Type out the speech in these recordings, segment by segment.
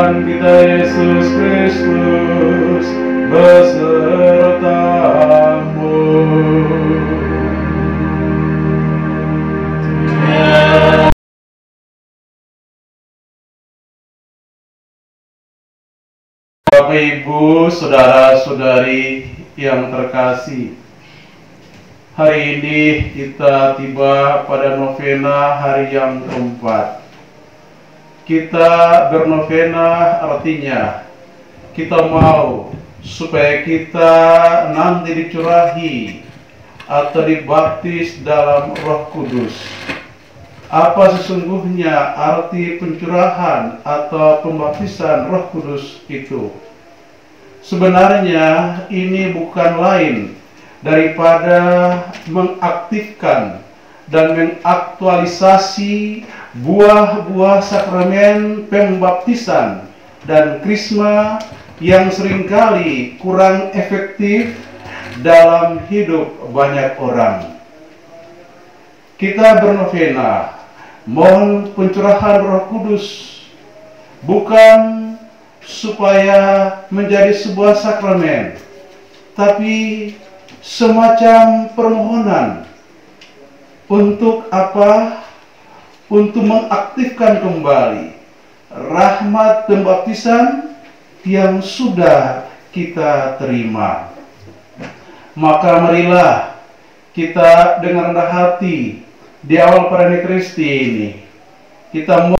Tuhan kita Yesus Kristus besertamu. Bapak, Ibu, saudara-saudari yang terkasih, hari ini kita tiba pada novena hari yang keempat. Kita bernovena artinya kita mau supaya kita nanti dicurahi atau dibaptis dalam Roh Kudus. Apa sesungguhnya arti pencurahan atau pembaptisan Roh Kudus itu? Sebenarnya ini bukan lain daripada mengaktifkan dan mengaktualisasi buah-buah sakramen pembaptisan dan krisma yang seringkali kurang efektif dalam hidup banyak orang. Kita bernovena mohon pencurahan Roh Kudus bukan supaya menjadi sebuah sakramen, tapi semacam permohonan. Untuk apa? Untuk mengaktifkan kembali rahmat pembaptisan yang sudah kita terima. Maka marilah kita dengan rendah hati di awal Parani Kristi ini kita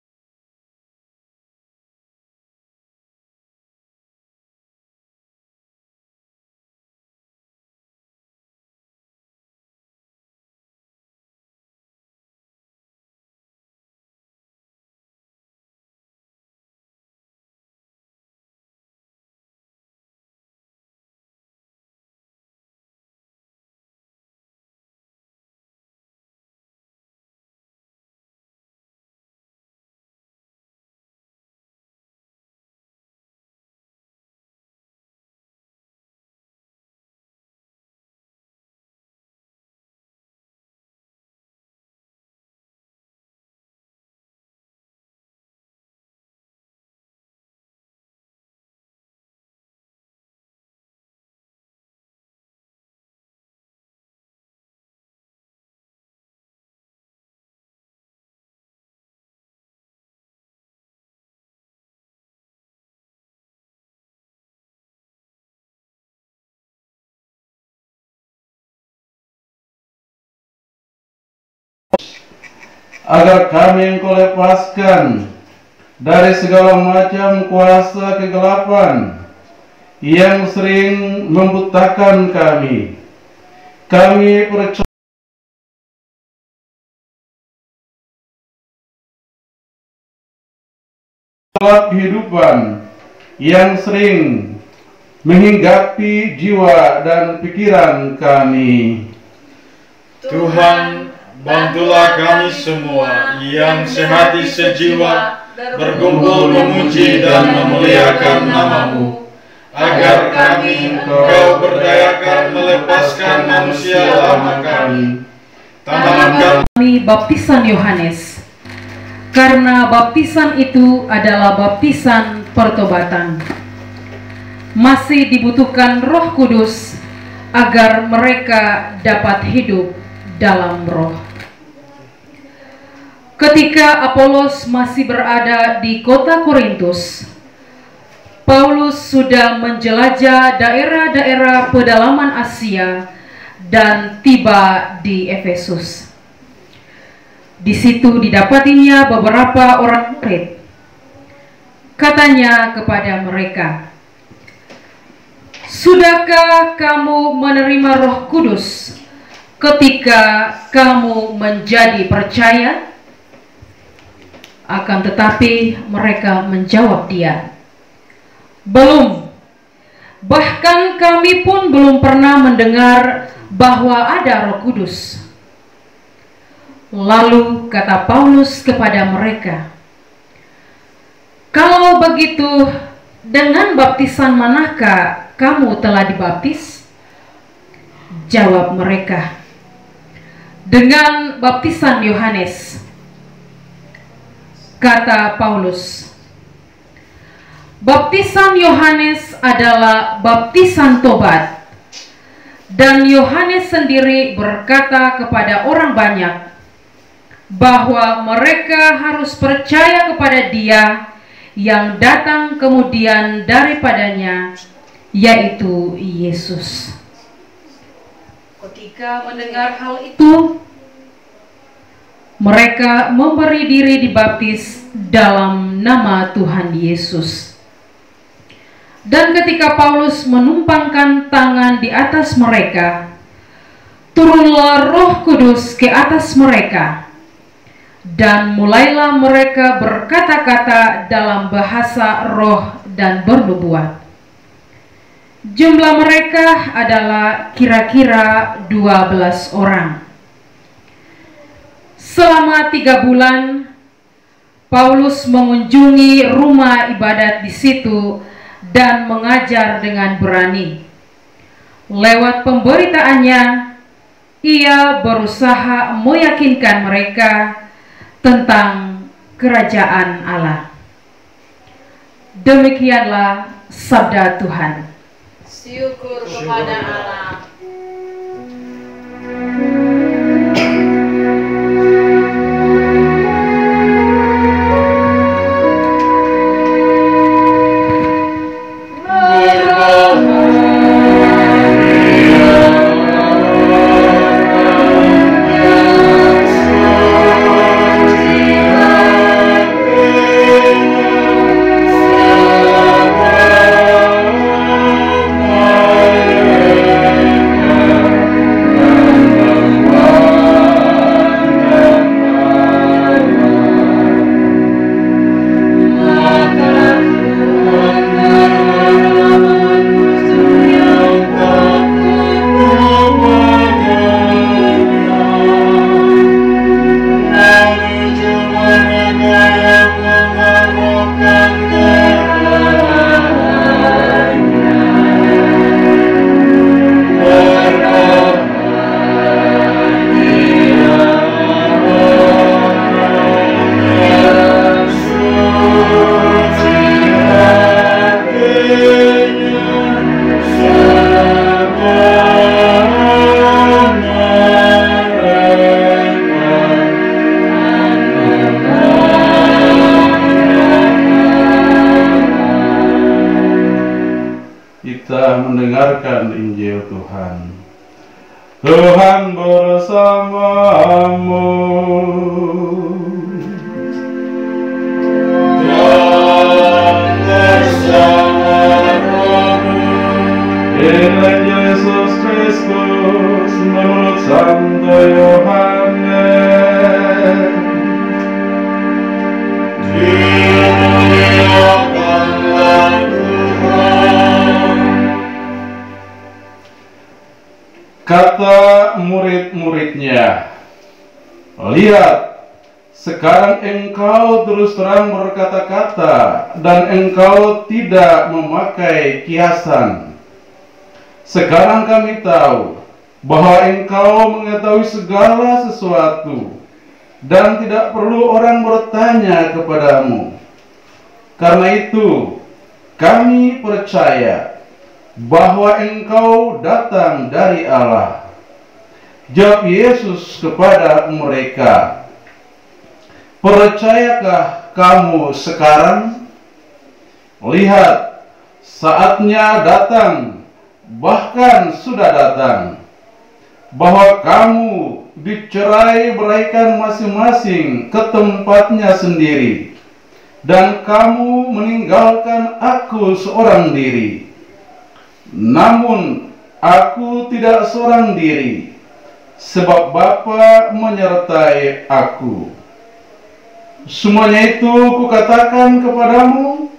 agar kami Engkau lepaskan dari segala macam kuasa kegelapan yang sering membutakan kami. Kami percaya kehidupan yang sering menghinggapi jiwa dan pikiran kami. Tuhan, bantulah kami semua yang sehati sejiwa berkumpul memuji dan memuliakan nama-Mu, agar kami Engkau berdayakan melepaskan manusia lama kami. Tanamkan kami baptisan Yohanes, karena baptisan itu adalah baptisan pertobatan. Masih dibutuhkan Roh Kudus agar mereka dapat hidup dalam Roh. Ketika Apolos masih berada di kota Korintus, Paulus sudah menjelajah daerah-daerah pedalaman Asia dan tiba di Efesus. Di situ didapatinya beberapa orang murid. Katanya kepada mereka, "Sudahkah kamu menerima Roh Kudus ketika kamu menjadi percaya?" Akan tetapi mereka menjawab dia, "Belum. Bahkan kami pun belum pernah mendengar bahwa ada Roh Kudus." Lalu kata Paulus kepada mereka, "Kalau begitu, dengan baptisan manakah kamu telah dibaptis?" Jawab mereka, "Dengan baptisan Yohanes." Kata Paulus, Baptisan Yohanes adalah baptisan tobat, dan Yohanes sendiri berkata kepada orang banyak bahwa mereka harus percaya kepada Dia yang datang kemudian daripadanya, yaitu Yesus. Ketika mendengar hal itu, mereka memberi diri dibaptis dalam nama Tuhan Yesus. Dan ketika Paulus menumpangkan tangan di atas mereka, turunlah Roh Kudus ke atas mereka, dan mulailah mereka berkata-kata dalam bahasa roh dan bernubuat. Jumlah mereka adalah kira-kira 12 orang. Selama 3 bulan, Paulus mengunjungi rumah ibadat di situ dan mengajar dengan berani. Lewat pemberitaannya, ia berusaha meyakinkan mereka tentang kerajaan Allah. Demikianlah sabda Tuhan. Syukur kepada Allah. Mendengarkan Injil Tuhan. Tuhan bersamamu. Dan bersama rohmu. Injil Yesus Kristus menurut Santo Yohanes. Dimuliakanlah Tuhan. Kata murid-muridnya, "Lihat, sekarang engkau terus terang berkata-kata dan engkau tidak memakai kiasan. Sekarang kami tahu bahwa engkau mengetahui segala sesuatu dan tidak perlu orang bertanya kepadamu. Karena itu, kami percaya bahwa engkau datang dari Allah." Jawab Yesus kepada mereka, "Percayakah kamu sekarang? Lihat, saatnya datang, bahkan sudah datang, bahwa kamu dicerai-beraikan masing-masing ke tempatnya sendiri, dan kamu meninggalkan aku seorang diri. Namun aku tidak seorang diri, sebab Bapa menyertai aku. Semuanya itu kukatakan kepadamu,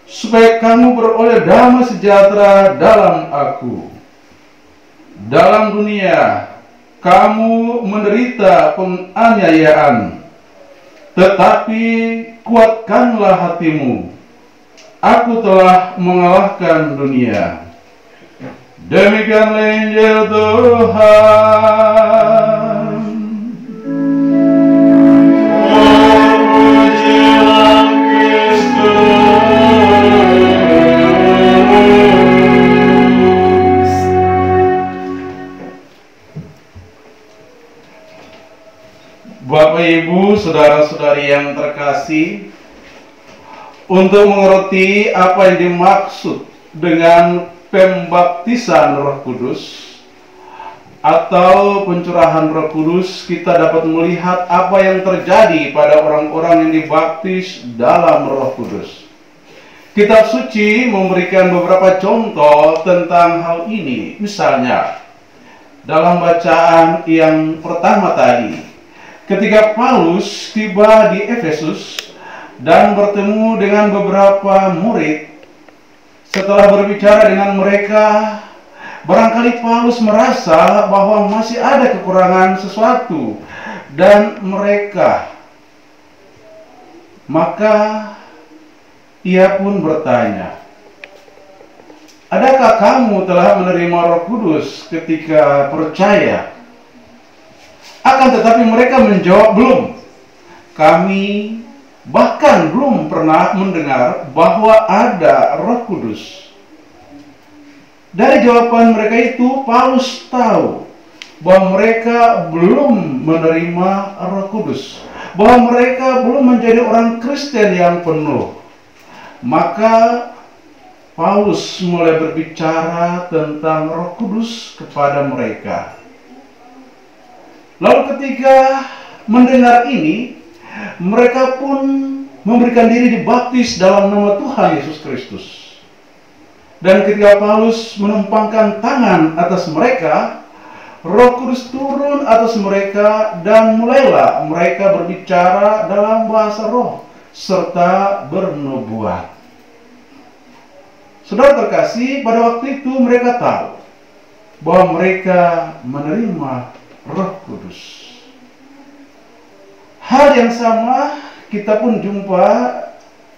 supaya kamu beroleh damai sejahtera dalam aku. Dalam dunia kamu menderita penganiayaan, tetapi kuatkanlah hatimu. Aku telah mengalahkan dunia." Demikianlah Injil Tuhan. Terpujilah Kristus. saudara-saudari yang terkasih, untuk mengerti apa yang dimaksud dengan pembaptisan Roh Kudus atau pencurahan Roh Kudus, kita dapat melihat apa yang terjadi pada orang-orang yang dibaptis dalam Roh Kudus. Kitab suci memberikan beberapa contoh tentang hal ini. Misalnya, dalam bacaan yang pertama tadi, ketika Paulus tiba di Efesus dan bertemu dengan beberapa murid, setelah berbicara dengan mereka, barangkali Paulus merasa bahwa masih ada kekurangan sesuatu dan mereka. Maka ia pun bertanya, "Adakah kamu telah menerima Roh Kudus ketika percaya?" Akan tetapi mereka menjawab, "Belum. Kami bahkan belum pernah mendengar bahwa ada Roh Kudus." Dari jawaban mereka itu, Paulus tahu bahwa mereka belum menerima Roh Kudus, bahwa mereka belum menjadi orang Kristen yang penuh. Maka Paulus mulai berbicara tentang Roh Kudus kepada mereka. Lalu ketika mendengar ini, mereka pun memberikan diri dibaptis dalam nama Tuhan Yesus Kristus. Dan ketika Paulus menumpangkan tangan atas mereka, Roh Kudus turun atas mereka dan mulailah mereka berbicara dalam bahasa roh serta bernubuat. Saudara terkasih, pada waktu itu mereka tahu bahwa mereka menerima Roh Kudus. Hal yang sama kita pun jumpa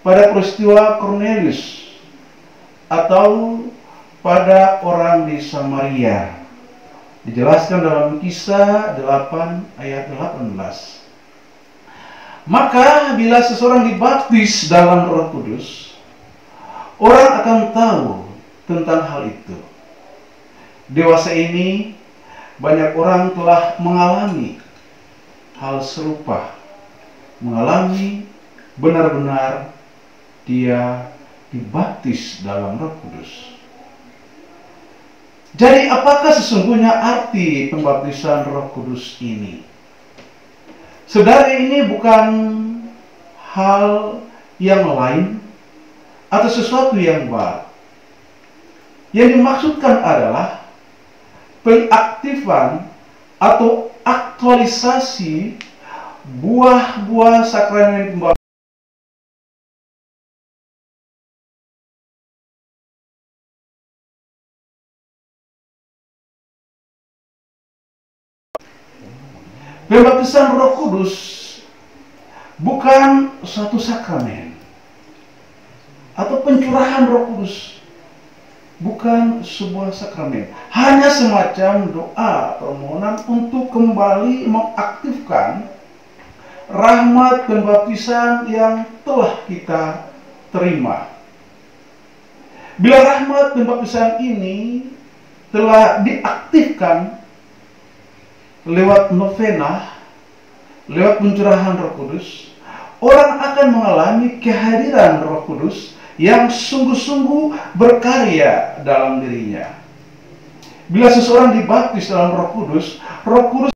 pada peristiwa Cornelius atau pada orang di Samaria. Dijelaskan dalam Kisah 8 ayat 18. Maka bila seseorang dibaptis dalam Roh Kudus, orang akan tahu tentang hal itu. Dewasa ini banyak orang telah mengalami hal serupa, mengalami benar-benar dia dibaptis dalam Roh Kudus. Jadi apakah sesungguhnya arti pembaptisan Roh Kudus ini? Saudara, ini bukan hal yang lain atau sesuatu yang baru. Yang dimaksudkan adalah pengaktifan atau aktualisasi buah-buah sakramen pembaptisan. Pembaptisan Roh Kudus bukan suatu sakramen, atau pencurahan Roh Kudus bukan sebuah sakramen, hanya semacam doa permohonan untuk kembali mengaktifkan rahmat pembaptisan yang telah kita terima. Bila rahmat pembaptisan ini telah diaktifkan lewat novena, lewat pencurahan Roh Kudus, orang akan mengalami kehadiran Roh Kudus yang sungguh-sungguh berkarya dalam dirinya. Bila seseorang dibaptis dalam Roh Kudus, Roh Kudus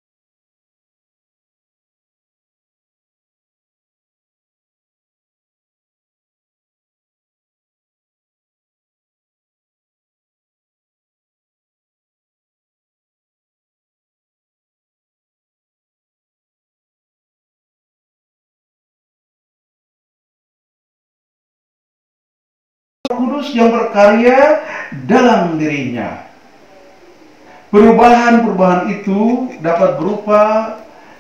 yang berkarya dalam dirinya. Perubahan-perubahan itu dapat berupa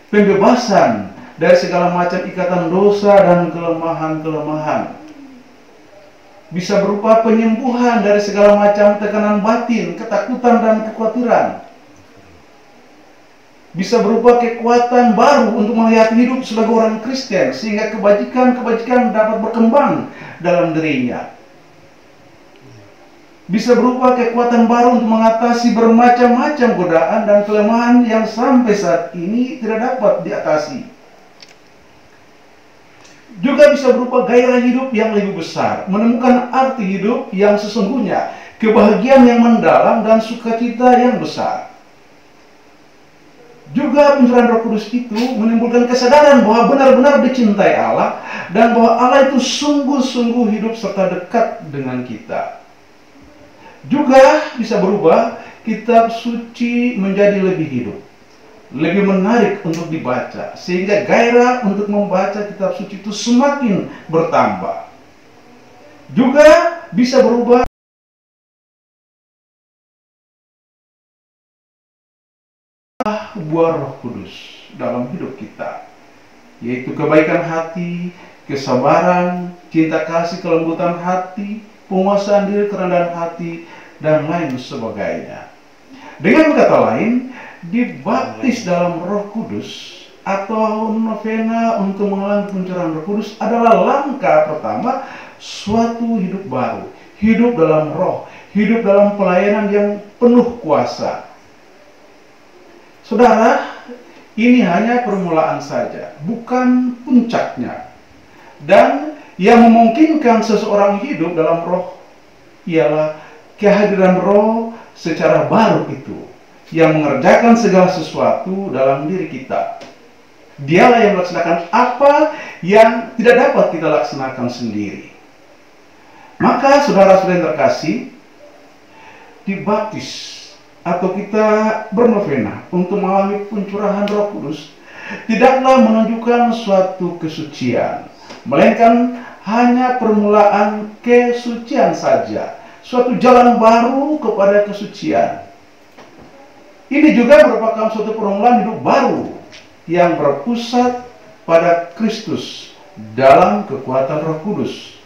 pembebasan dari segala macam ikatan dosa dan kelemahan-kelemahan. Bisa berupa penyembuhan dari segala macam tekanan batin, ketakutan dan kekhawatiran. Bisa berupa kekuatan baru untuk melihat hidup sebagai orang Kristen, sehingga kebajikan-kebajikan dapat berkembang dalam dirinya. Bisa berupa kekuatan baru untuk mengatasi bermacam-macam godaan dan kelemahan yang sampai saat ini tidak dapat diatasi. Juga bisa berupa gairah hidup yang lebih besar, menemukan arti hidup yang sesungguhnya, kebahagiaan yang mendalam, dan sukacita yang besar. Juga pencurahan Roh Kudus itu menimbulkan kesadaran bahwa benar-benar dicintai Allah dan bahwa Allah itu sungguh-sungguh hidup serta dekat dengan kita. Juga bisa berubah kitab suci menjadi lebih hidup, lebih menarik untuk dibaca, sehingga gairah untuk membaca kitab suci itu semakin bertambah. Juga bisa berubah buah Roh Kudus dalam hidup kita, yaitu kebaikan hati, kesabaran, cinta kasih, kelembutan hati, penguasaan diri, kerendahan hati, dan lain sebagainya. Dengan kata lain, dibaptis dalam Roh Kudus atau novena untuk mengalami pencurahan Roh Kudus adalah langkah pertama suatu hidup baru, hidup dalam roh, hidup dalam pelayanan yang penuh kuasa. Saudara, ini hanya permulaan saja, bukan puncaknya. Dan yang memungkinkan seseorang hidup dalam roh ialah kehadiran roh secara baru itu, yang mengerjakan segala sesuatu dalam diri kita. Dialah yang melaksanakan apa yang tidak dapat kita laksanakan sendiri. Maka saudara-saudara yang terkasih, dibaptis atau kita bernovena untuk mengalami pencurahan Roh Kudus tidaklah menunjukkan suatu kesucian, melainkan hanya permulaan kesucian saja, suatu jalan baru kepada kesucian. Ini juga merupakan suatu permulaan hidup baru yang berpusat pada Kristus dalam kekuatan Roh Kudus.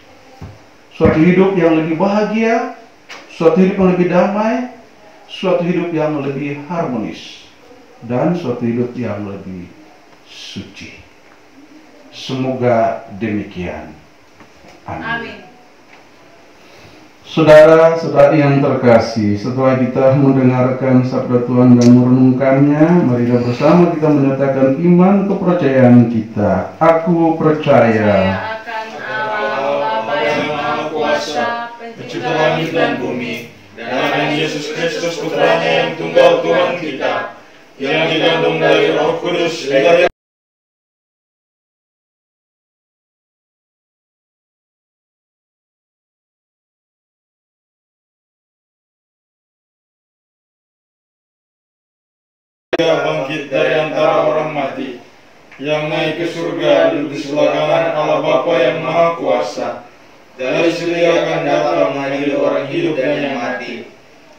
Suatu hidup yang lebih bahagia, suatu hidup yang lebih damai, suatu hidup yang lebih harmonis, dan suatu hidup yang lebih suci. Semoga demikian. Amin. Saudara-saudari yang terkasih, setelah kita mendengarkan sabda Tuhan dan merenungkannya, mari kita bersama kita menyatakan iman kepercayaan kita. Aku percaya akan Allah Bapa yang Maha Kuasa, Pencipta langit dan bumi, dan akan Yesus Kristus putranya yang tunggal Tuhan kita, yang dikandung dari Roh Kudus, dari Dia bangkit dari antara orang mati, yang naik ke surga duduk di sebelah kanan Allah Bapa yang Maha Kuasa. Dari situ Dia akan datang mengadili orang hidup dan yang mati.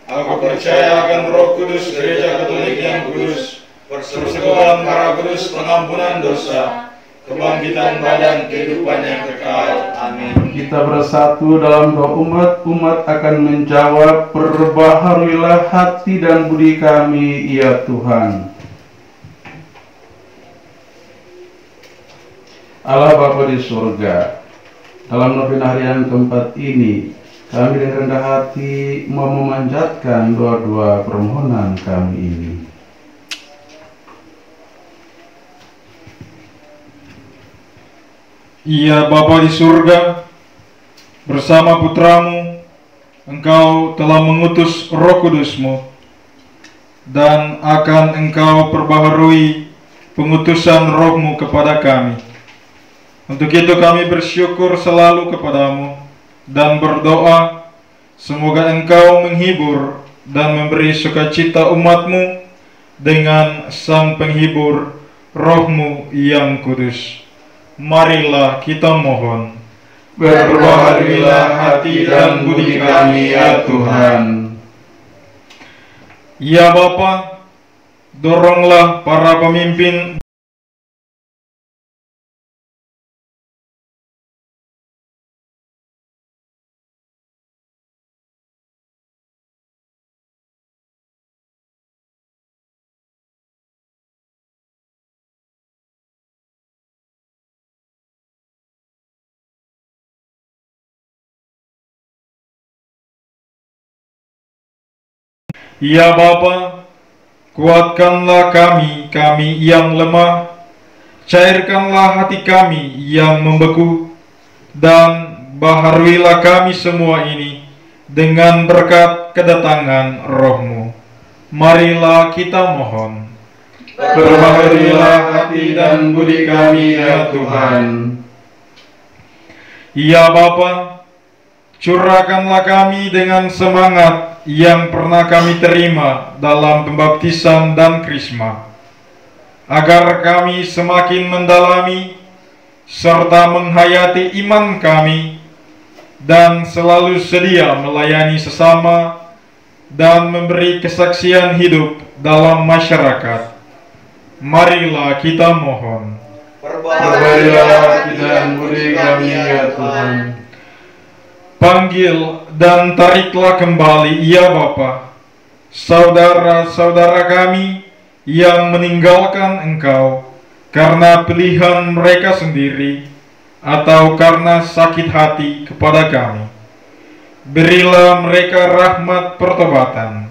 Aku percaya akan Roh Kudus, Gereja Katolik yang kudus, persekutuan Darah Kudus, pengampunan dosa, kebangkitan badan, kehidupan yang kekal. Amin. kita bersatu dalam doa umat akan menjawab, perbaharuilah hati dan budi kami, ya Tuhan. Allah Bapa di surga, dalam novena harian keempat ini, kami dengan rendah hati mau memanjatkan doa-doa permohonan kami ini. Ya Bapa di surga, bersama putramu, Engkau telah mengutus Roh Kudus-Mu, dan akan Engkau perbaharui pengutusan Roh-Mu kepada kami. Untuk itu kami bersyukur selalu kepadamu, dan berdoa, semoga Engkau menghibur dan memberi sukacita umat-Mu dengan Sang Penghibur, Roh-Mu yang kudus. Marilah kita mohon. Berbahagialah hati dan budi kami, ya Tuhan. Ya Bapa, doronglah para pemimpin Ya Bapa, kuatkanlah kami yang lemah, cairkanlah hati kami yang membeku, dan baharuilah kami semua ini dengan berkat kedatangan Roh-Mu. Marilah kita mohon. Perbaharuilah hati dan budi kami ya Tuhan. Ya Bapa, curahkanlah kami dengan semangat yang pernah kami terima dalam pembaptisan dan krisma, agar kami semakin mendalami serta menghayati iman kami dan selalu sedia melayani sesama dan memberi kesaksian hidup dalam masyarakat. Marilah kita mohon. Perbaharuilah hati dan budi kami ya Tuhan. Panggil dan tariklah kembali, ya Bapa, saudara-saudara kami yang meninggalkan Engkau karena pilihan mereka sendiri atau karena sakit hati kepada kami. Berilah mereka rahmat pertobatan.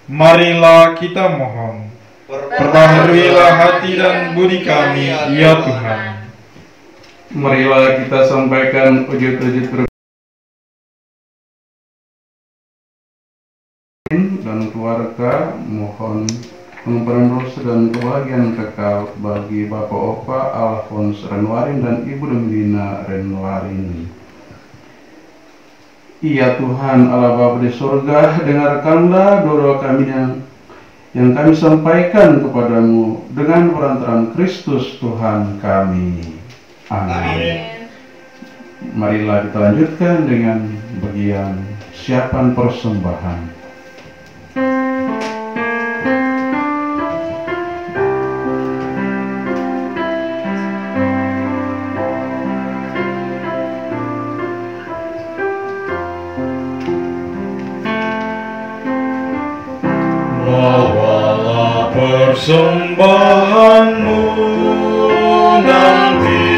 Marilah kita mohon. Perbaharuilah hati dan budi kami, ya Tuhan. Marilah kita sampaikan wujud-wujud dan keluarga, mohon pengampunan dosa dan kebahagiaan kekal bagi Bapak Opa Alphonse Renwarin dan Ibu Demina Renwarin. Ya Tuhan Allah Bapa di surga, dengarkanlah doa kami yang kami sampaikan kepadamu dengan perantaraan Kristus Tuhan kami. Amin. Marilah kita lanjutkan dengan bagian siapan persembahan. Bawalah persembahanmu nanti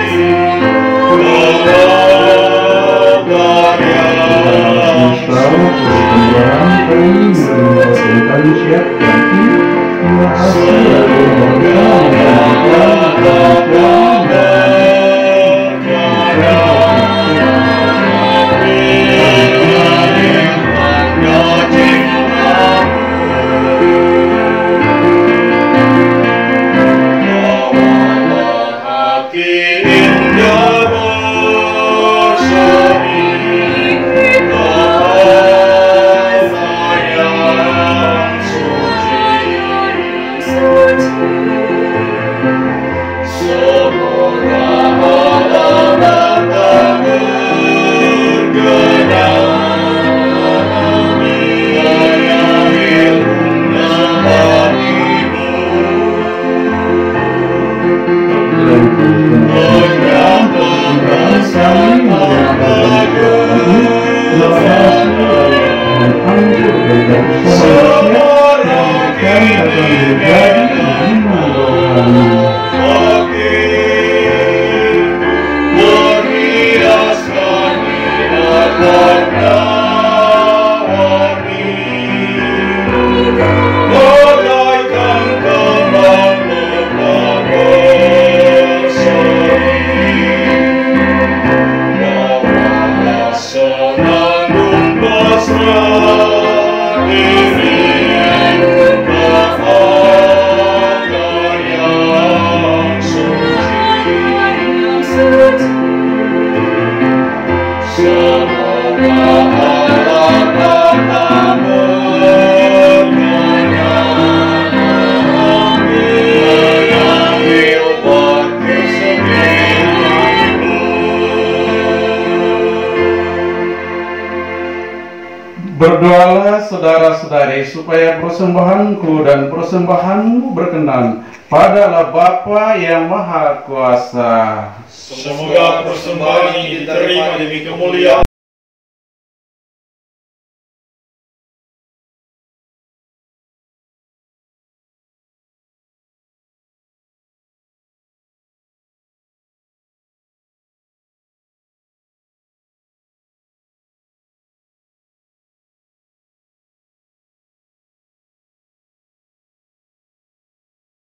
Berdoalah saudara-saudari supaya persembahanku dan persembahanmu berkenan pada Allah Bapa yang Maha Kuasa. Semoga persembahan ini diterima demi kemuliaan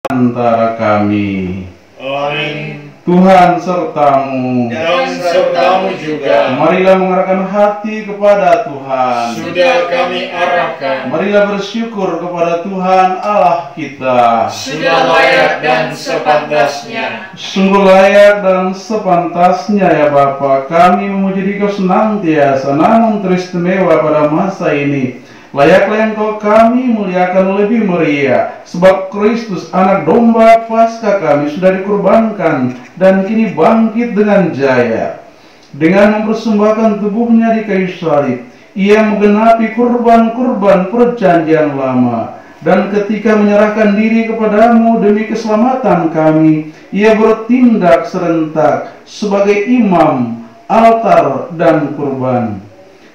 Antara kami. Amin. Tuhan sertamu. Dan sertamu juga. Marilah mengarahkan hati kepada Tuhan. Sudah kami arahkan. Marilah bersyukur kepada Tuhan Allah kita. Sudah layak dan sepantasnya. Sungguh layak dan sepantasnya ya Bapa, kami memuji Dikau senantiasa, namun teristimewa pada masa ini. Layaklah Engkau kami muliakan lebih meriah, sebab Kristus anak domba Paskah kami sudah dikorbankan dan kini bangkit dengan jaya. Dengan mempersembahkan tubuhnya di kayu salib, Ia menggenapi kurban-kurban perjanjian lama. Dan ketika menyerahkan diri kepadamu demi keselamatan kami, Ia bertindak serentak sebagai imam, altar, dan kurban.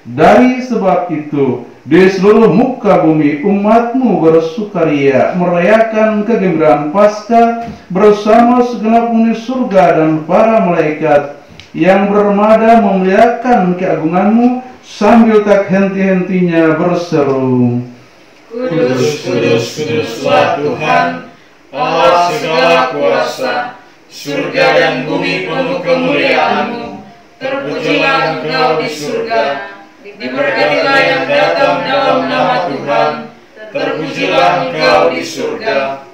Dari sebab itu, di seluruh muka bumi umatmu bersukaria merayakan kegembiraan Paskah bersama segenap penghuni surga dan para malaikat yang bermada memuliakan keagunganmu sambil tak henti-hentinya berseru, Kudus, kudus, kuduslah Tuhan, Allah segala kuasa. Surga dan bumi penuh kemuliaan-Mu. Terpujilah Engkau di surga. Diberkatilah yang datang dalam nama Tuhan. Terpujilah Engkau di surga.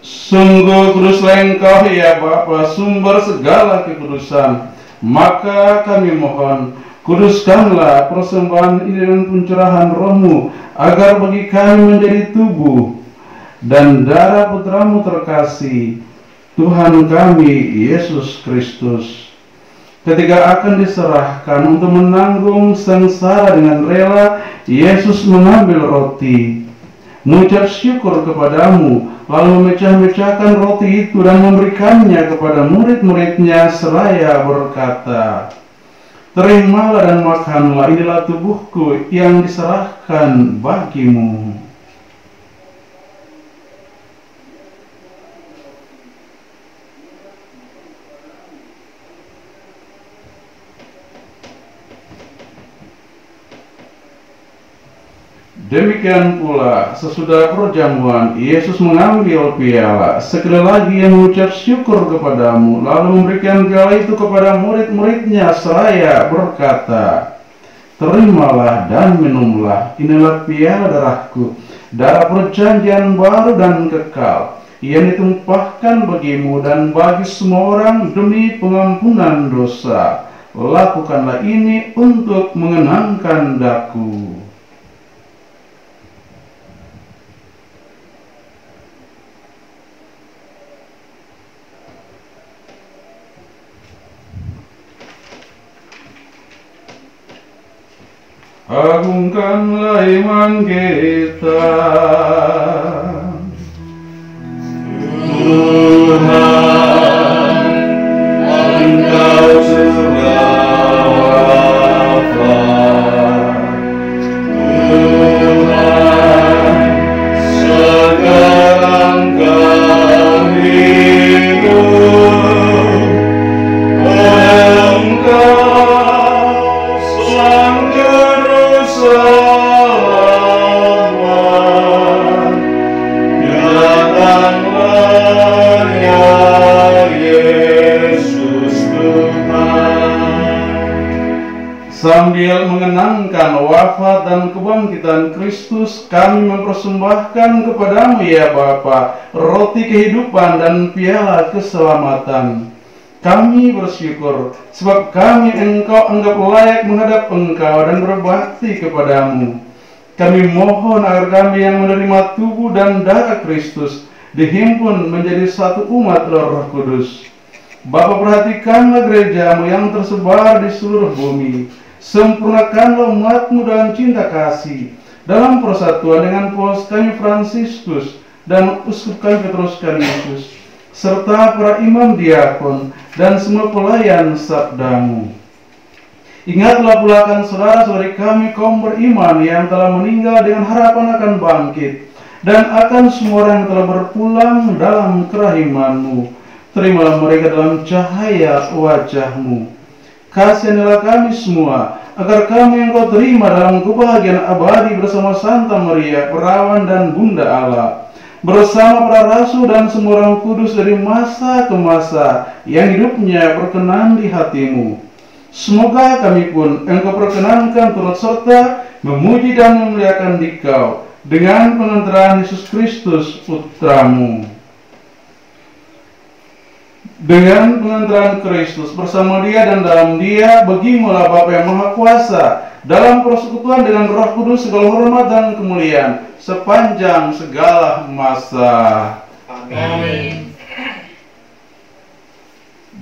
Sungguh kuduslah Engkau ya Bapa, sumber segala kekudusan. Maka kami mohon, kuduskanlah persembahan ini dengan pencurahan Roh-Mu, agar bagi kami menjadi tubuh dan darah Putra-Mu terkasih, Tuhan kami Yesus Kristus. Ketika akan diserahkan untuk menanggung sengsara dengan rela, Yesus mengambil roti, mengucap syukur kepadamu, lalu memecah-mecahkan roti itu dan memberikannya kepada murid-muridnya seraya berkata, terimalah dan makanlah, inilah tubuhku yang diserahkan bagimu. Demikian pula, sesudah perjamuan, Yesus mengambil piala. Sekali lagi Ia mengucap syukur kepadamu, lalu memberikan piala itu kepada murid-muridnya seraya berkata, terimalah dan minumlah, inilah piala darahku, darah perjanjian baru dan kekal, yang ditumpahkan bagimu dan bagi semua orang demi pengampunan dosa. Lakukanlah ini untuk mengenangkan daku. Agungkanlah iman kita. Tuhan, Engkau sudah wafat. Tuhan, sekarang Kau hidup. Engkau Sang Juru Selamat, datanglah ya Yesus Tuhan. Sambil mengenangkan wafat dan kebangkitan Kristus, kami mempersembahkan kepadamu ya Bapa, roti kehidupan dan piala keselamatan. Kami bersyukur, sebab kami Engkau anggap layak menghadap Engkau dan berbakti kepadamu. Kami mohon agar kami yang menerima tubuh dan darah Kristus dihimpun menjadi satu umat Roh Kudus. Bapa, perhatikanlah gereja-Mu yang tersebar di seluruh bumi. Sempurnakanlah umat-Mu dalam cinta kasih, dalam persatuan dengan Paus kami Fransiskus dan Uskup kami Petrus Canisius, serta para imam diakon dan semua pelayan sabda-Mu. Ingatlah pula akan saudara-saudari kami kaum beriman yang telah meninggal dengan harapan akan bangkit, dan akan semua orang yang telah berpulang dalam kerahiman-Mu. Terimalah mereka dalam cahaya wajah-Mu. Kasihanilah kami semua, agar kami yang Kau terima dalam kebahagiaan abadi bersama Santa Maria, Perawan dan Bunda Allah, bersama para rasul dan semua orang kudus dari masa ke masa, yang hidupnya berkenan di hatimu. Semoga kami pun Engkau perkenankan turut serta memuji dan memuliakan Dikau dengan pengantaran Yesus Kristus Putramu. Dengan pengantaran Kristus bersama Dia dan dalam Dia, bagimu lah Bapa yang Maha Kuasa, dalam persekutuan dengan Roh Kudus, segala hormat dan kemuliaan sepanjang segala masa. Amin.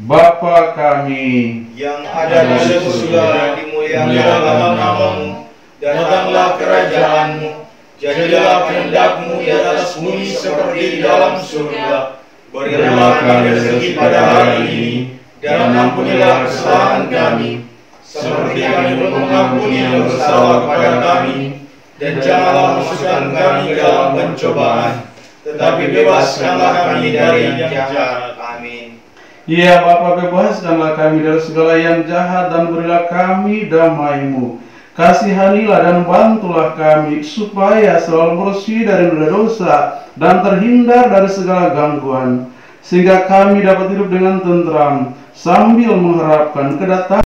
Bapa kami Yang ada di surga, dimuliakanlah namamu, datanglah kerajaanmu, jadilah kehendak-Mu di atas bumi seperti di dalam surga. Berilah kami rezeki pada hari ini, dan ampunilah kesalahan kami, seperti kami mengampuni yang bersalah kepada kami, dan janganlah masukkan kami dalam pencobaan, tetapi bebaskanlah kami dari yang jahat. Amin. Ya Bapa, bebaskanlah kami dari segala yang jahat dan berilah kami damai-Mu. Kasihanilah dan bantulah kami supaya selalu bersih dari dosa dan terhindar dari segala gangguan, sehingga kami dapat hidup dengan tentram sambil mengharapkan kedatangan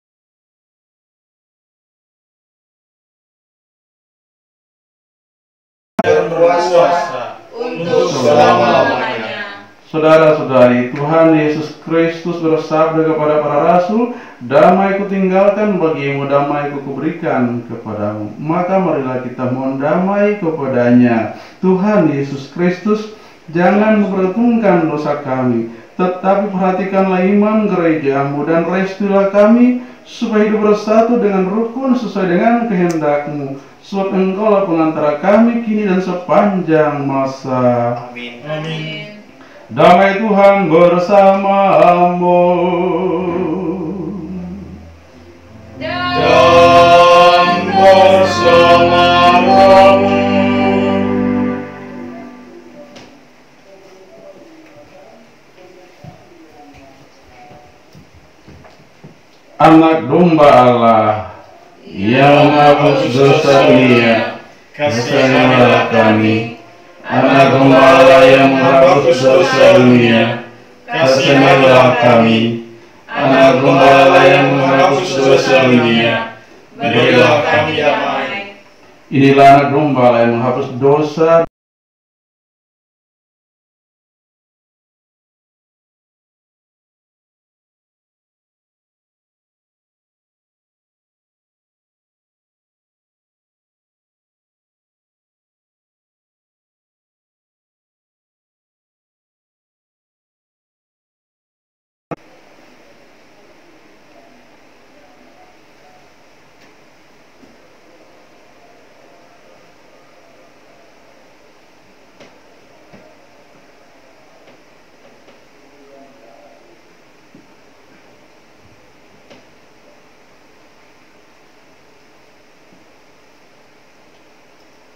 Dan berkuasa untuk selama-lamanya. Saudara-saudari, Tuhan Yesus Kristus bersabda kepada para rasul, "Damai kutinggalkan bagimu, damai kuberikan kepadamu." Maka marilah kita mohon damai kepadanya. Tuhan Yesus Kristus, jangan memperhitungkan dosa kami, tetapi perhatikanlah iman gerejamu dan restuilah kami supaya hidup bersatu dengan rukun sesuai dengan kehendak-Mu. Sebab Engkaulah pengantara kami kini dan sepanjang masa. Amin. Amin. Damai Tuhan bersamamu. Dan bersamamu. Anak domba Allah yang menghapus dosa dunia, kasihanilah kami. Anak domba Allah yang menghapus dosa dunia, kasihanilah kami. Anak domba Allah yang menghapus dosa dunia, berilah kami damai. Inilah anak domba Allah yang menghapus dosa.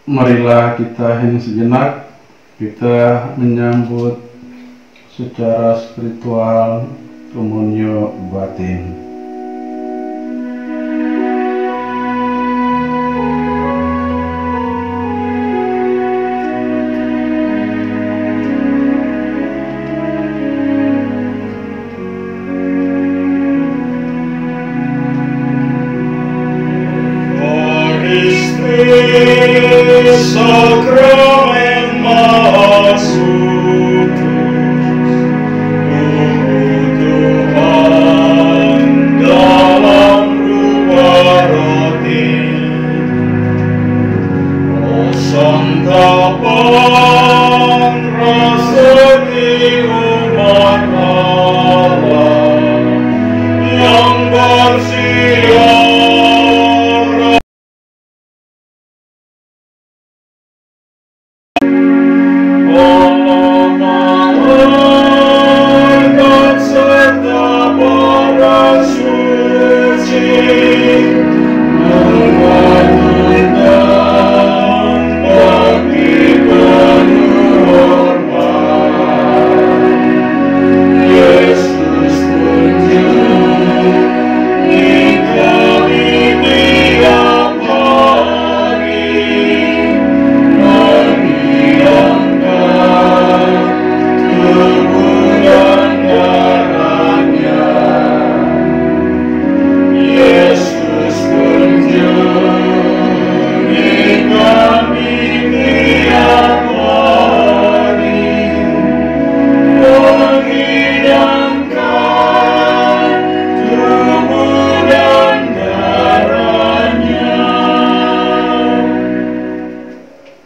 Marilah kita hening sejenak, kita menyambut secara spiritual komunyo batin. Sakramen Maha Suci, Tuhan dalam rupa roti, oh santapan rasani umat Allah yang bersiar. Bagi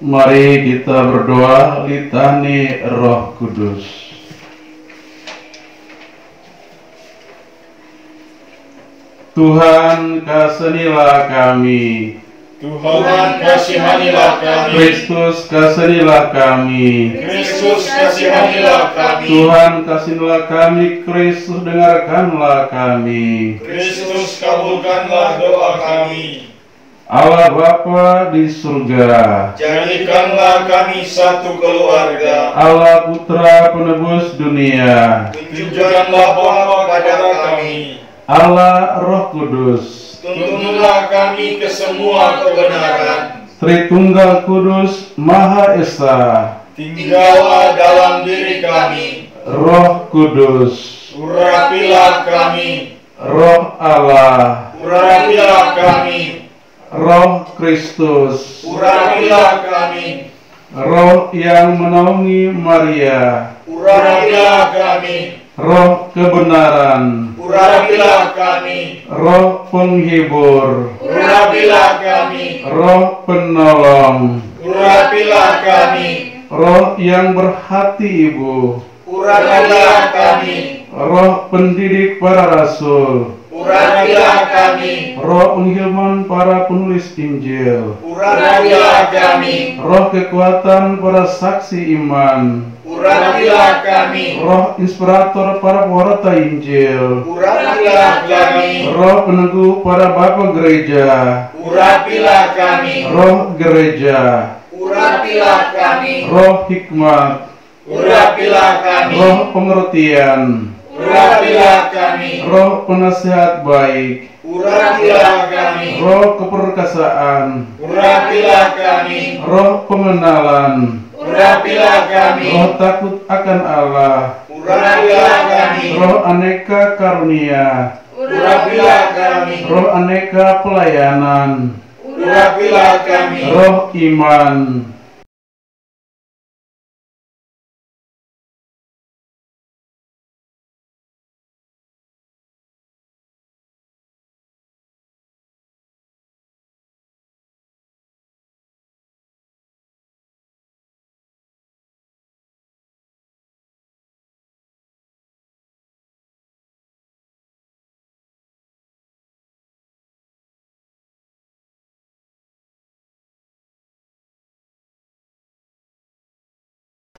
Mari kita berdoa litani Roh Kudus. Tuhan, kasihanilah kami. Tuhan, kasihanilah kami. Kristus, kasihanilah kami. Kristus, kasihanilah kami. Tuhan, kasihanilah kami. Kristus, dengarkanlah kami. Kristus, kabulkanlah doa kami. Allah Bapa di surga, Jadikanlah kami satu keluarga. Allah Putra penebus dunia, Tunjukkanlah Bapa pada kami. Allah Roh Kudus, Tuntunlah kami ke semua kebenaran. Tritunggal Kudus Maha Esa, Tinggallah dalam diri kami. Roh Kudus, Urapilah kami. Roh Allah, Urapilah kami. Roh Kristus, Urapilah kami. Roh yang menaungi Maria, Urapilah kami. Roh kebenaran, Urapilah kami. Roh penghibur, Urapilah kami. Roh penolong, Urapilah kami. Roh yang berhati ibu, Urapilah kami. Roh pendidik para rasul, Urapilah kami. Roh penghilman para penulis Injil, Urapilah kami. Roh kekuatan para saksi iman, Urapilah kami. Roh inspirator para pewarta Injil, Urapilah kami. Roh peneguh para bapa gereja, Urapilah kami. Roh gereja, Urapilah kami. Roh hikmat, Urapilah kami. Roh pengertian, Urapilah kami. Roh penasihat baik, Urapilah kami. Roh keperkasaan, Urapilah kami. Roh pengenalan, Urapilah kami. Roh takut akan Allah, Urapilah kami. Roh aneka karunia, Urapilah kami. Roh aneka pelayanan, Urapilah kami. Roh iman,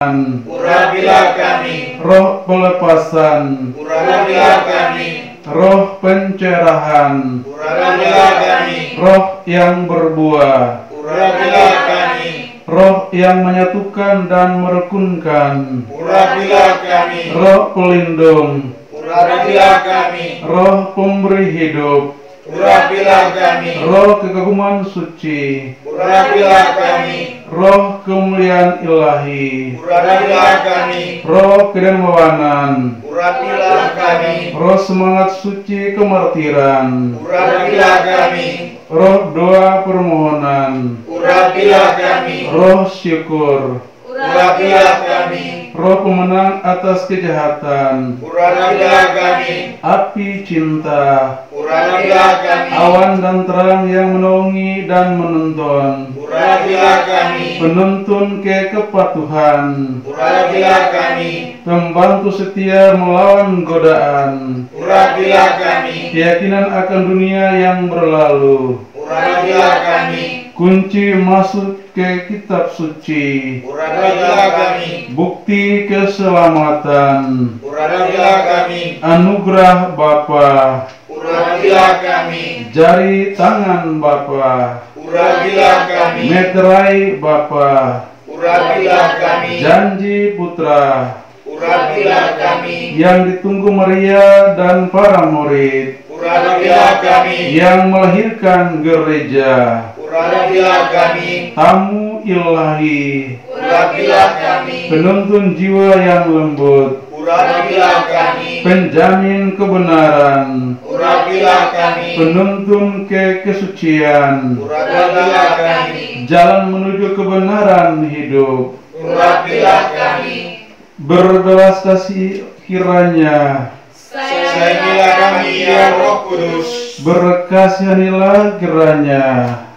Urapilah kami. Roh pelepasan, Urapilah kami. Roh pencerahan, Urapilah kami. Roh yang berbuah, Urapilah kami. Roh yang menyatukan dan merukunkan, Urapilah kami. Roh pelindung, Urapilah kami. Roh pemberi hidup, Urapilah kami. Roh kekaguman suci, Urapilah kami. Roh kemuliaan ilahi, Urapilah kami. Roh kedermawanan, Urapilah kami. Roh semangat suci kemartiran, Urapilah kami. Roh doa permohonan, Urapilah kami. Roh syukur, Urapilah kami. Roh pemenang atas kejahatan, Urapilah kami. api cinta, Urapilah kami. awan dan terang yang menaungi dan menonton, Urapilah kami. penuntun kepatuhan, Urapilah kami. pembantu setia melawan godaan, Urapilah kami. keyakinan akan dunia yang berlalu, Urapilah kami. kunci masuk ke kitab suci, Urapilah kami. bukti keselamatan, Urapilah kami. anugerah Bapa, Urapilah kami. jari tangan Bapa, Urapilah kami. meterai Bapa, Urapilah kami. janji Putra Urapilah kami. yang ditunggu Maria dan para murid, Urapilah kami. yang melahirkan gereja, Urapilah kami. tamu ilahi, Urapilah kami. penuntun jiwa yang lembut, Urapilah kami. penjamin kebenaran, Urapilah kami. penuntun kesucian, Urapilah kami. jalan menuju kebenaran hidup. Urapilah kami. Berbelas kasih kiranya, Sayangilah kami ya Roh Kudus. berkasihanilah kiranya,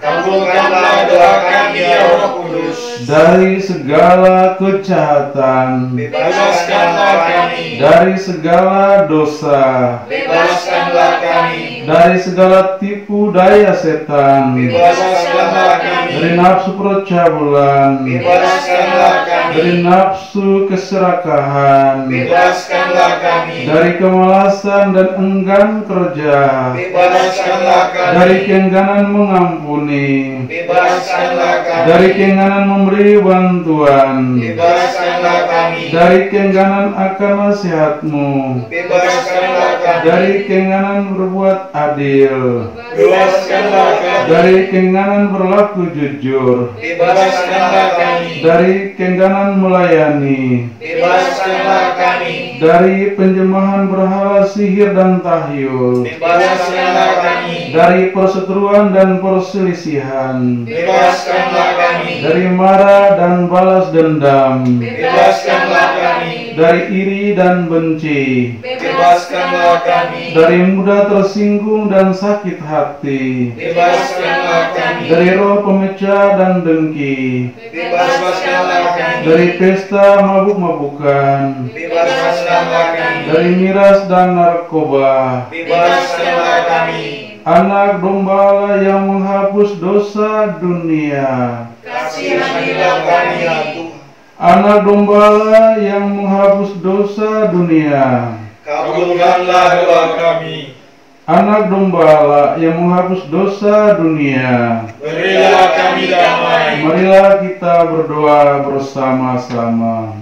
Kabulkanlah doa kami ya Roh Kudus. dari segala kejahatan, bebaskanlah kami, dari segala dosa, bebaskanlah kami, dari segala tipu daya setan, bebaskanlah kami, dari nafsu percabulan, bebaskanlah kami, dari nafsu keserakahan, bebaskanlah kami, dari kemalasan dan enggan kerja, bebaskanlah kami, dari keengganan mengampuni, bebaskanlah kami, dari keengganan memberi bantuan, bebaskanlah kami, dari keengganan akan nasihat-Mu, bebaskanlah kami, dari keengganan berbuat adil, bebaskanlah kami, dari keengganan berlaku jujur, bebaskanlah kami, dari keengganan melayani, bebaskanlah kami, dari penjemahan berhala sihir dan tahyul, bebaskanlah kami, dari perseteruan dan perselisihan, bebaskanlah kami, dari marah dan balas dendam, bebaskanlah kami, dari iri dan benci, bebaskanlah kami, dari mudah tersinggung dan sakit hati, bebaskanlah kami, dari roh pemecah dan dengki, bebaskanlah kami, dari pesta mabuk-mabukan, bebaskanlah kami, dari miras dan narkoba, bebaskanlah kami, anak domba Allah yang menghapus dosa dunia, kasihanilah kami ya Tuhan, anak domba Allah yang menghapus dosa dunia, kabulkanlah doa kami, anak domba Allah yang menghapus dosa dunia. berilah kami damai, Marilah kita berdoa bersama-sama.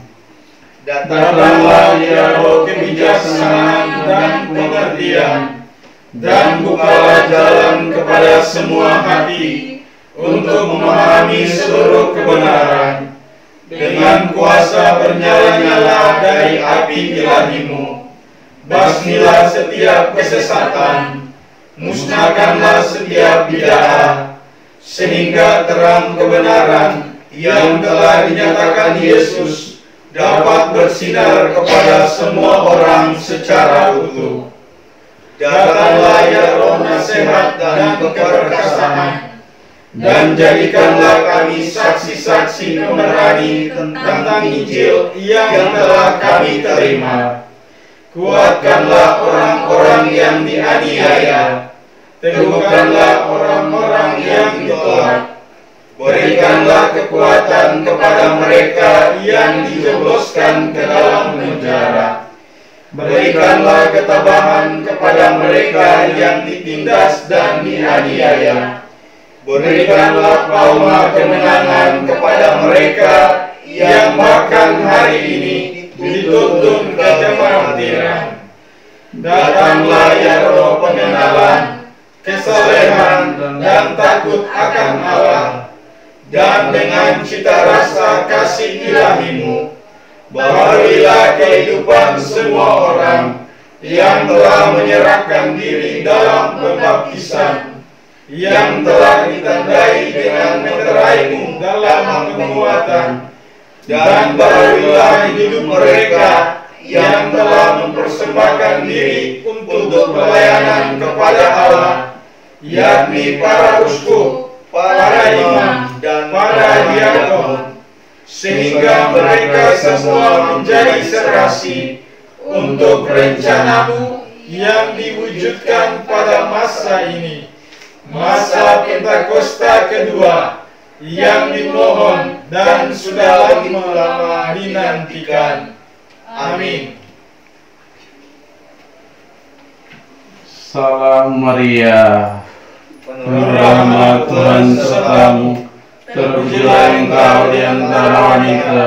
datanglah ya roh kebijaksanaan dan pengertian, dan bukalah jalan kepada semua hati untuk memahami seluruh kebenaran. Dengan kuasa bernyala-nyala dari api ilahi-Mu, basmilah setiap kesesatan, musnahkanlah setiap bid'ah, sehingga terang kebenaran yang telah dinyatakan Yesus dapat bersinar kepada semua orang secara utuh. Datanglah ya roh nasihat dan keperkasaan, dan jadikanlah kami saksi-saksi pemberani tentang Injil yang telah kami terima. Kuatkanlah orang-orang yang dianiaya, teguhkanlah orang-orang yang ditolak, berikanlah kekuatan kepada mereka yang dijebloskan ke dalam penjara, berikanlah ketabahan kepada mereka yang ditindas dan dianiaya, berikanlah pauma kemenangan kepada mereka yang bahkan hari ini dituntun ke kemartiran. Datanglah ya roh pengenalan, kesalehan dan takut akan Allah, dan dengan cita rasa kasih ilahi-Mu, baharilah kehidupan semua orang yang telah menyerahkan diri dalam pembaptisan, yang telah ditandai dengan meterai-Mu dalam penguatan, dan baharilah hidup mereka yang telah mempersembahkan diri untuk pelayanan kepada Allah, yakni para uskup, para imam, dan para diakon, sehingga mereka semua menjadi serasi untuk rencana-Mu yang diwujudkan pada masa ini, masa Pentakosta kedua yang dimohon dan sudah lama dinantikan. Amin. Salam Maria, penuh rahmat Tuhan sertamu, terpujilah engkau di antara wanita,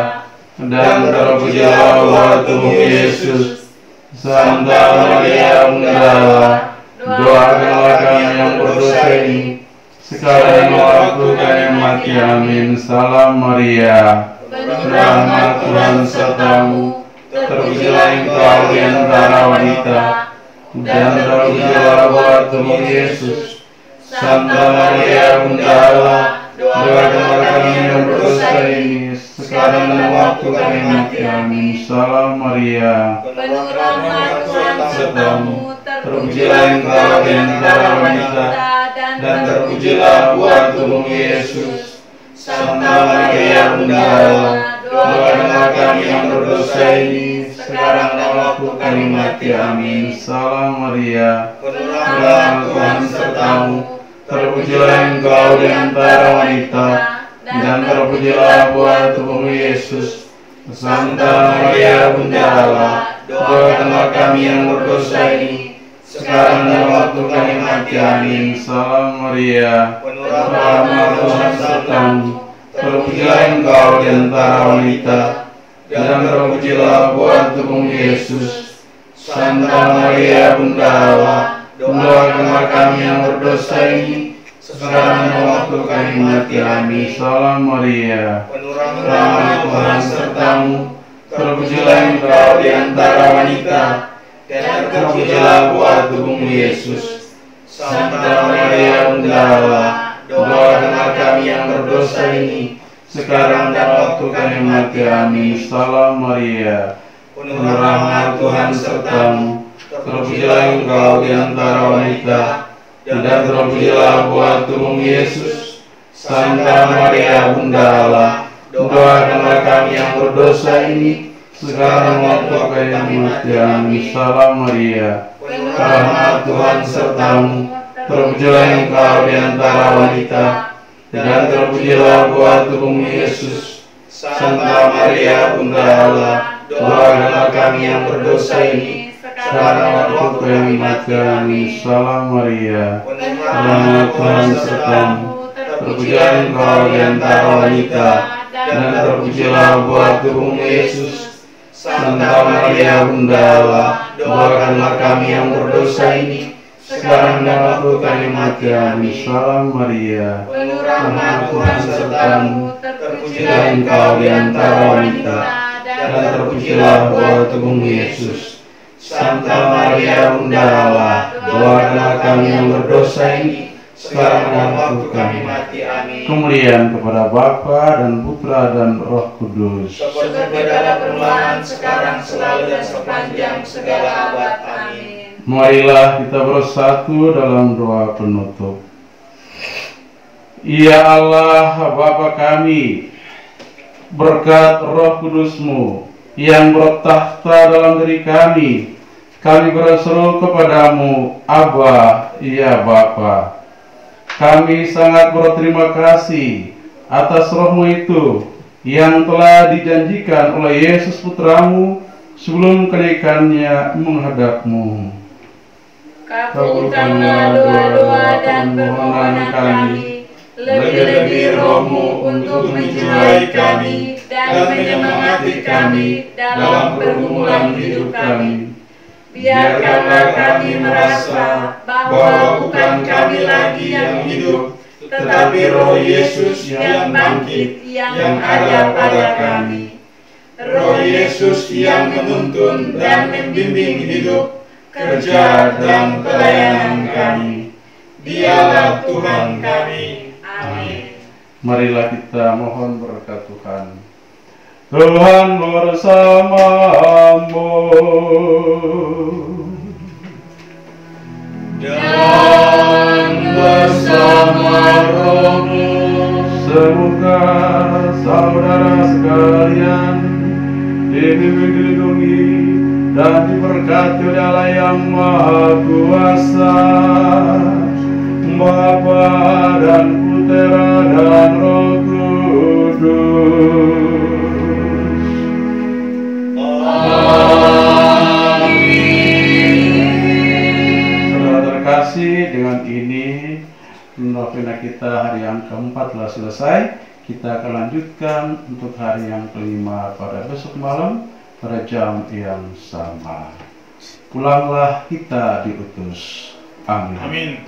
dan terpujilah buah tubuh Yesus. Santa Maria Bunda Allah, doakanlah kami yang berdosa ini, sekarang waktu kami mati. Amin. Salam Maria, penuh rahmat Tuhan sertamu, terpujilah engkau di antara wanita, dan terpujilah buah tubuh Yesus. Santa Maria Bunda Allah, doakanlah kami yang berdosa ini, sekarang dan waktu kami mati. Amin. Salam Maria, penuh rahmat Tuhan sertamu, terpujilah engkau di antara wanita, dan terpujilah buah tubuh Yesus. Santa Maria Bunda Allah, doakanlah kami yang berdosa ini, sekarang dan waktu kami mati. Amin. Salam Maria, Penuh rahmat Tuhan sertamu, terpujilah engkau di antara wanita, dan terpujilah buah tubuhmu Yesus. Santa Maria Bunda Allah, doakanlah kami yang berdosa ini, sekarang dan waktu kami mati. Amin. Salam Maria, penuh rahmat Tuhan sertamu, terpujilah engkau di antara wanita, dan terpujilah buah tubuhmu Yesus. Santa Maria Bunda Allah, doakanlah kami yang berdosa ini, sekarang dan waktu kami mati. Amin. Salam Maria, penuh rahmat Tuhan sertamu, terpujilah engkau di antara wanita, dan terpujilah buah tubuhmu Yesus. Santa Maria Bunda Allah, doakanlah kami yang berdosa ini, sekarang dan waktu kami mati. Amin. Salam Maria, penuh penuh rahmat Tuhan sertamu, terpujilah engkau di antara wanita, dan terpujilah buah tubuhmu Yesus. Santa Maria Bunda Allah, doakanlah kami yang berdosa ini, sekarang waktu kami mati. Amin. Salam Maria, rahmat Tuhan sertamu, terpujilah engkau di antara wanita, dan terpujilah buah tubuhmu Yesus. Santa Maria Bunda Allah, doakanlah kami yang berdosa ini, sekarang waktu kami mati. Amin. Salam Maria, rahmat Tuhan sertamu, terpujilah engkau di antara wanita, dan terpujilah buah tubuhmu Yesus. Santa Maria Bunda Allah, doakanlah kami yang berdosa ini, sekarang dan waktu kami mati. Amin. Salam Maria, Penuh rahmat Tuhan sertamu, terpujilah engkau di antara wanita, dan terpujilah buah tubuhmu Yesus. Santa Maria Bunda Allah, doakanlah kami yang berdosa ini, sekarang dan waktu kami mati. Amin. Kemuliaan kepada Bapa dan Putra dan Roh Kudus. Seperti pada permulaan, sekarang, selalu, dan sepanjang segala abad. Amin. Marilah kita bersatu dalam doa penutup. Ya Allah Bapa kami, berkat Roh Kudus-Mu yang bertakhta dalam diri kami berseru kepadamu, Abba, ya Bapa. Kami sangat berterima kasih atas Roh-Mu itu yang telah dijanjikan oleh Yesus Putramu sebelum kenaikannya menghadap-Mu. Kabulkanlah doa-doa dan permohonan kami, lebih-lebih Roh-Mu untuk menjulai kami dan menyemangati kami dalam pergumulan hidup kami. Biarkanlah kami merasa bahwa bukan kami lagi yang hidup, tetapi Roh Yesus yang bangkit yang ada pada kami. Roh Yesus yang menuntun dan membimbing hidup, kerja dan pelayanan kami. Dialah Tuhan kami. Amin. Marilah kita mohon berkat Tuhan. Tuhan bersamamu. Dan bersama Roh-Mu. Semoga saudara sekalian dibimbing, dilindungi, dan diberkati oleh Allah yang Maha Kuasa, Bapa dan Putra dan Roh Kudus. Saudara terkasih, dengan ini novena kita hari yang keempat telah selesai. Kita akan lanjutkan untuk hari yang kelima pada besok malam pada jam yang sama. Pulanglah kita diutus. Amin. Amin.